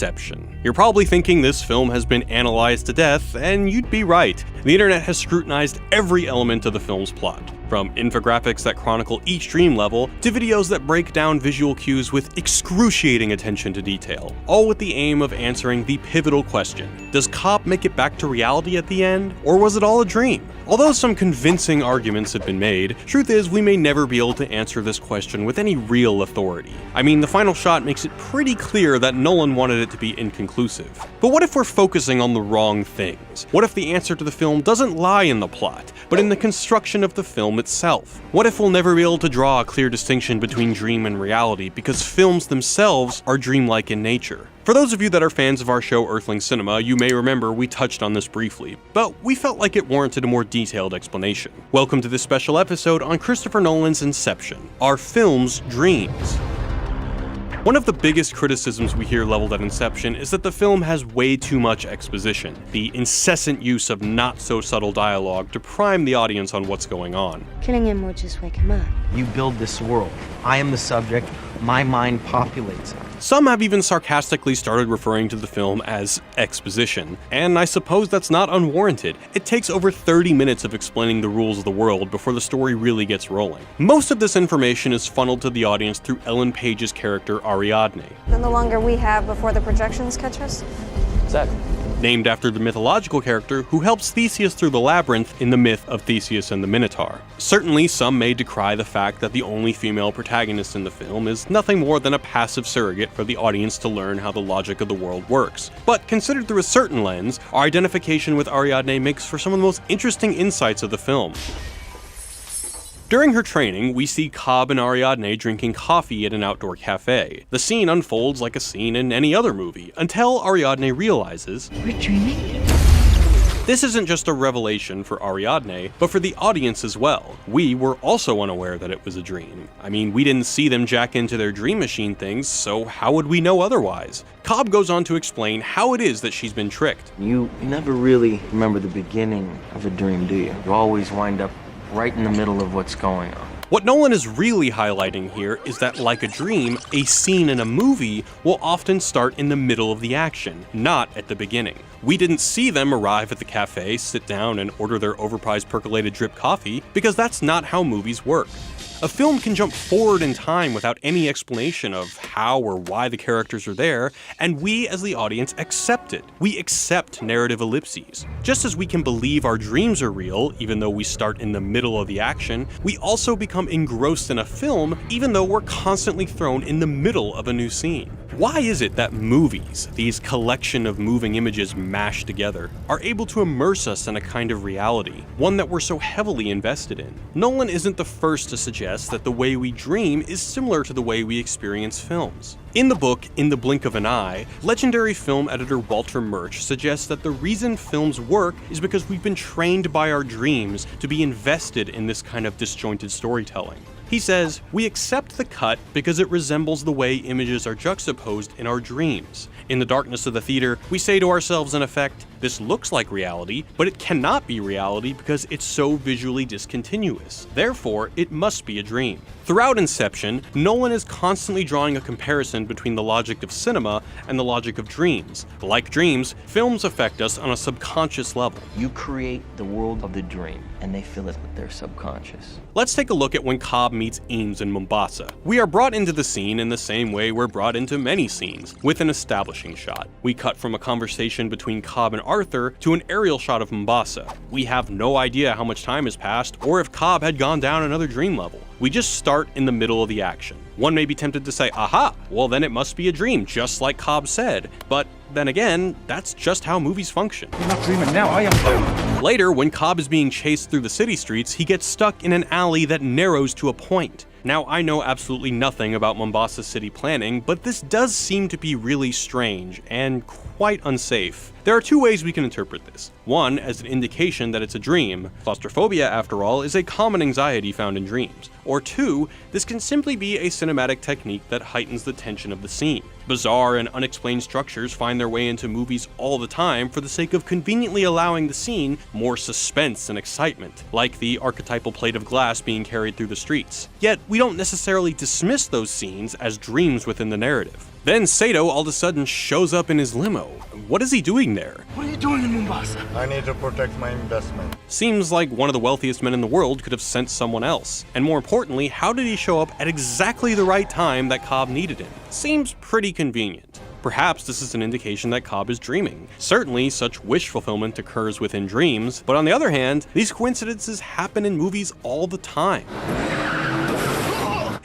Inception. You're probably thinking this film has been analyzed to death, and you'd be right. The internet has scrutinized every element of the film's plot, from infographics that chronicle each dream level to videos that break down visual cues with excruciating attention to detail, all with the aim of answering the pivotal question: does Cobb make it back to reality at the end, or was it all a dream? Although some convincing arguments have been made, truth is we may never be able to answer this question with any real authority. I mean, the final shot makes it pretty clear that Nolan wanted it to be inconclusive. But what if we're focusing on the wrong things? What if the answer to the film doesn't lie in the plot, but in the construction of the film itself? What if we'll never be able to draw a clear distinction between dream and reality because films themselves are dreamlike in nature? For those of you that are fans of our show Earthling Cinema, you may remember we touched on this briefly, but we felt like it warranted a more detailed explanation. Welcome to this special episode on Christopher Nolan's Inception, our film's dreams. One of the biggest criticisms we hear leveled at Inception is that the film has way too much exposition, the incessant use of not-so-subtle dialogue to prime the audience on what's going on. Killing him would just wake him up. You build this world. I am the subject. My mind populates it. Some have even sarcastically started referring to the film as exposition, and I suppose that's not unwarranted. It takes over 30 minutes of explaining the rules of the world before the story really gets rolling. Most of this information is funneled to the audience through Ellen Page's character Ariadne. Then the longer we have before the projections catch us? Exactly. Named after the mythological character who helps Theseus through the labyrinth in the myth of Theseus and the Minotaur. Certainly, some may decry the fact that the only female protagonist in the film is nothing more than a passive surrogate for the audience to learn how the logic of the world works. But considered through a certain lens, our identification with Ariadne makes for some of the most interesting insights of the film. During her training, we see Cobb and Ariadne drinking coffee at an outdoor cafe. The scene unfolds like a scene in any other movie, until Ariadne realizes We're dreaming? this isn't just a revelation for Ariadne, but for the audience as well. We were also unaware that it was a dream. I mean, we didn't see them jack into their dream machine things, so how would we know otherwise? Cobb goes on to explain how it is that she's been tricked. You never really remember the beginning of a dream, do you? You always wind up right in the middle of what's going on. What Nolan is really highlighting here is that, like a dream, a scene in a movie will often start in the middle of the action, not at the beginning. We didn't see them arrive at the cafe, sit down, and order their overpriced percolated drip coffee, because that's not how movies work. A film can jump forward in time without any explanation of how or why the characters are there, and we as the audience accept it. We accept narrative ellipses. Just as we can believe our dreams are real, even though we start in the middle of the action, we also become engrossed in a film, even though we're constantly thrown in the middle of a new scene. Why is it that movies, these collection of moving images mashed together, are able to immerse us in a kind of reality, one that we're so heavily invested in? Nolan isn't the first to suggest that the way we dream is similar to the way we experience films. In the book, In the Blink of an Eye, legendary film editor Walter Murch suggests that the reason films work is because we've been trained by our dreams to be invested in this kind of disjointed storytelling. He says, "We accept the cut because it resembles the way images are juxtaposed in our dreams. In the darkness of the theater, we say to ourselves in effect, this looks like reality, but it cannot be reality because it's so visually discontinuous. Therefore, it must be a dream." Throughout Inception, Nolan is constantly drawing a comparison between the logic of cinema and the logic of dreams. Like dreams, films affect us on a subconscious level. You create the world of the dream, and they fill it with their subconscious. Let's take a look at when Cobb meets Eames in Mombasa. We are brought into the scene in the same way we're brought into many scenes, with an establishing shot. We cut from a conversation between Cobb and Arthur to an aerial shot of Mombasa. We have no idea how much time has passed, or if Cobb had gone down another dream level. We just start in the middle of the action. One may be tempted to say, aha, well then it must be a dream, just like Cobb said. But then again, that's just how movies function. You're not dreaming now, are you? Later, when Cobb is being chased through the city streets, he gets stuck in an alley that narrows to a point. Now, I know absolutely nothing about Mombasa city planning, but this does seem to be really strange and quite unsafe. There are two ways we can interpret this. One, as an indication that it's a dream. Claustrophobia, after all, is a common anxiety found in dreams. Or two, this can simply be a cinematic technique that heightens the tension of the scene. Bizarre and unexplained structures find their way into movies all the time for the sake of conveniently allowing the scene more suspense and excitement, like the archetypal plate of glass being carried through the streets. Yet, we don't necessarily dismiss those scenes as dreams within the narrative. Then Sato all of a sudden shows up in his limo. What is he doing there? What are you doing in Mombasa? I need to protect my investment. Seems like one of the wealthiest men in the world could have sent someone else. And more importantly, how did he show up at exactly the right time that Cobb needed him? Seems pretty convenient. Perhaps this is an indication that Cobb is dreaming. Certainly, such wish fulfillment occurs within dreams, but on the other hand, these coincidences happen in movies all the time.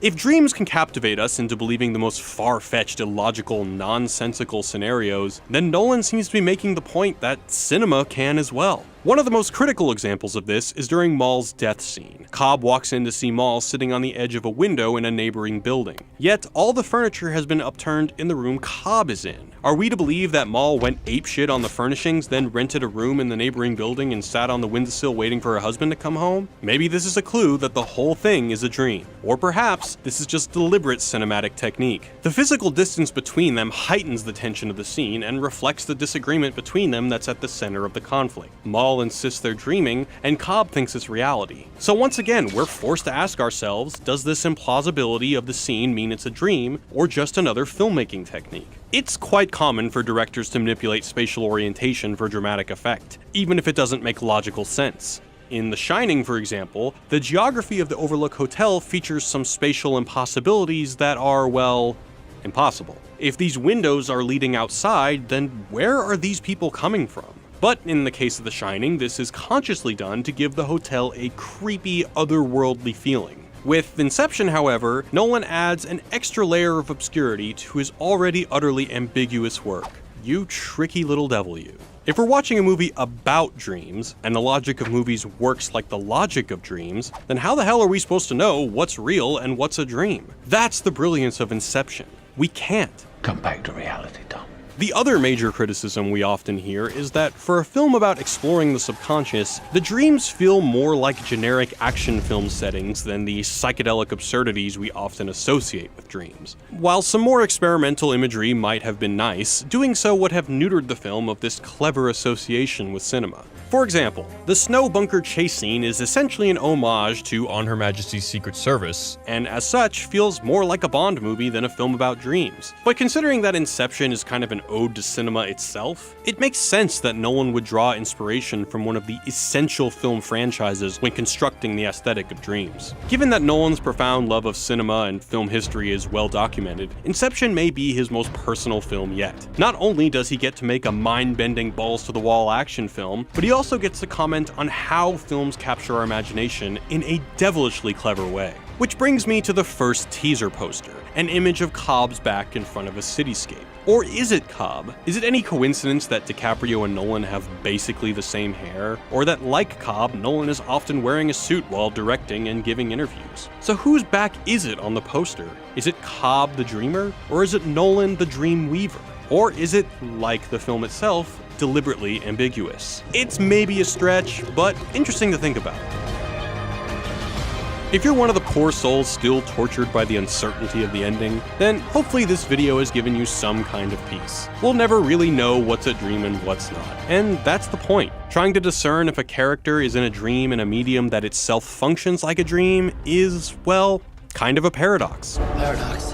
If dreams can captivate us into believing the most far-fetched, illogical, nonsensical scenarios, then Nolan seems to be making the point that cinema can as well. One of the most critical examples of this is during Maul's death scene. Cobb walks in to see Maul sitting on the edge of a window in a neighboring building. Yet, all the furniture has been upturned in the room Cobb is in. Are we to believe that Maul went apeshit on the furnishings, then rented a room in the neighboring building and sat on the windowsill waiting for her husband to come home? Maybe this is a clue that the whole thing is a dream. Or perhaps, this is just deliberate cinematic technique. The physical distance between them heightens the tension of the scene and reflects the disagreement between them that's at the center of the conflict. Maul insists they're dreaming, and Cobb thinks it's reality. So once again, we're forced to ask ourselves, does this implausibility of the scene mean it's a dream, or just another filmmaking technique? It's quite common for directors to manipulate spatial orientation for dramatic effect, even if it doesn't make logical sense. In The Shining, for example, the geography of the Overlook Hotel features some spatial impossibilities that are, well, impossible. If these windows are leading outside, then where are these people coming from? But in the case of The Shining, this is consciously done to give the hotel a creepy, otherworldly feeling. With Inception, however, Nolan adds an extra layer of obscurity to his already utterly ambiguous work. You tricky little devil, you. If we're watching a movie about dreams, and the logic of movies works like the logic of dreams, then how the hell are we supposed to know what's real and what's a dream? That's the brilliance of Inception. We can't. Come back to reality, Tom. The other major criticism we often hear is that for a film about exploring the subconscious, the dreams feel more like generic action film settings than the psychedelic absurdities we often associate with dreams. While some more experimental imagery might have been nice, doing so would have neutered the film of this clever association with cinema. For example, the snow bunker chase scene is essentially an homage to On Her Majesty's Secret Service, and as such feels more like a Bond movie than a film about dreams. But considering that Inception is kind of an ode to cinema itself, it makes sense that Nolan would draw inspiration from one of the essential film franchises when constructing the aesthetic of dreams. Given that Nolan's profound love of cinema and film history is well documented, Inception may be his most personal film yet. Not only does he get to make a mind-bending balls-to-the-wall action film, but he also gets to comment on how films capture our imagination in a devilishly clever way. Which brings me to the first teaser poster, an image of Cobb's back in front of a cityscape. Or is it Cobb? Is it any coincidence that DiCaprio and Nolan have basically the same hair? Or that, like Cobb, Nolan is often wearing a suit while directing and giving interviews? So whose back is it on the poster? Is it Cobb the dreamer? Or is it Nolan the dream weaver? Or is it, like the film itself, deliberately ambiguous? It's maybe a stretch, but interesting to think about. If you're one of the poor souls still tortured by the uncertainty of the ending, then hopefully this video has given you some kind of peace. We'll never really know what's a dream and what's not, and that's the point. Trying to discern if a character is in a dream in a medium that itself functions like a dream is, well, kind of a paradox. Paradox.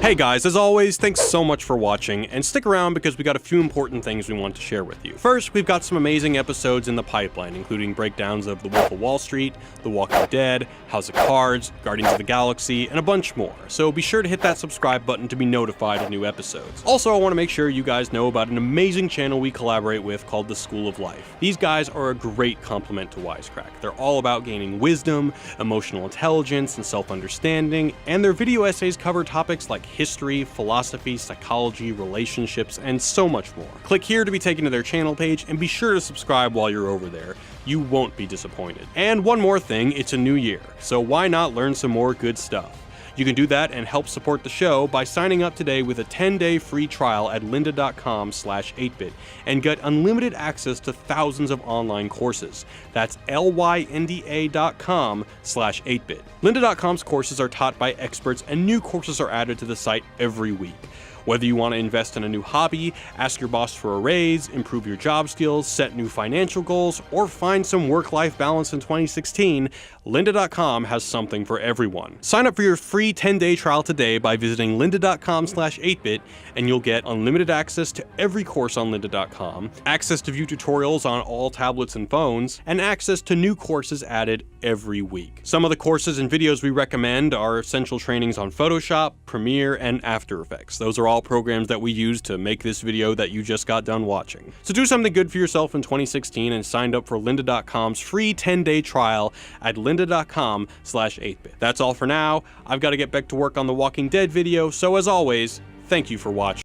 Hey guys, as always, thanks so much for watching, and stick around because we got a few important things we want to share with you. First, we've got some amazing episodes in the pipeline, including breakdowns of The Wolf of Wall Street, The Walking Dead, House of Cards, Guardians of the Galaxy, and a bunch more, so be sure to hit that subscribe button to be notified of new episodes. Also, I want to make sure you guys know about an amazing channel we collaborate with called The School of Life. These guys are a great complement to Wisecrack. They're all about gaining wisdom, emotional intelligence, and self-understanding, and their video essays cover topics like history, philosophy, psychology, relationships, and so much more. Click here to be taken to their channel page, and be sure to subscribe while you're over there. You won't be disappointed. And one more thing, it's a new year, so why not learn some more good stuff? You can do that and help support the show by signing up today with a 10-day free trial at lynda.com/8bit and get unlimited access to thousands of online courses. That's lynda.com/8bit. Lynda.com's courses are taught by experts, and new courses are added to the site every week. Whether you want to invest in a new hobby, ask your boss for a raise, improve your job skills, set new financial goals, or find some work-life balance in 2016, lynda.com has something for everyone. Sign up for your free 10-day trial today by visiting lynda.com/8bit, and you'll get unlimited access to every course on lynda.com, access to view tutorials on all tablets and phones, and access to new courses added every week. Some of the courses and videos we recommend are essential trainings on Photoshop, Premiere, and After Effects. Those are all programs that we use to make this video that you just got done watching. So do something good for yourself in 2016 and sign up for lynda.com's free 10-day trial at lynda.com/8bit. That's all for now. I've got to get back to work on the Walking Dead video, so as always, thank you for watching.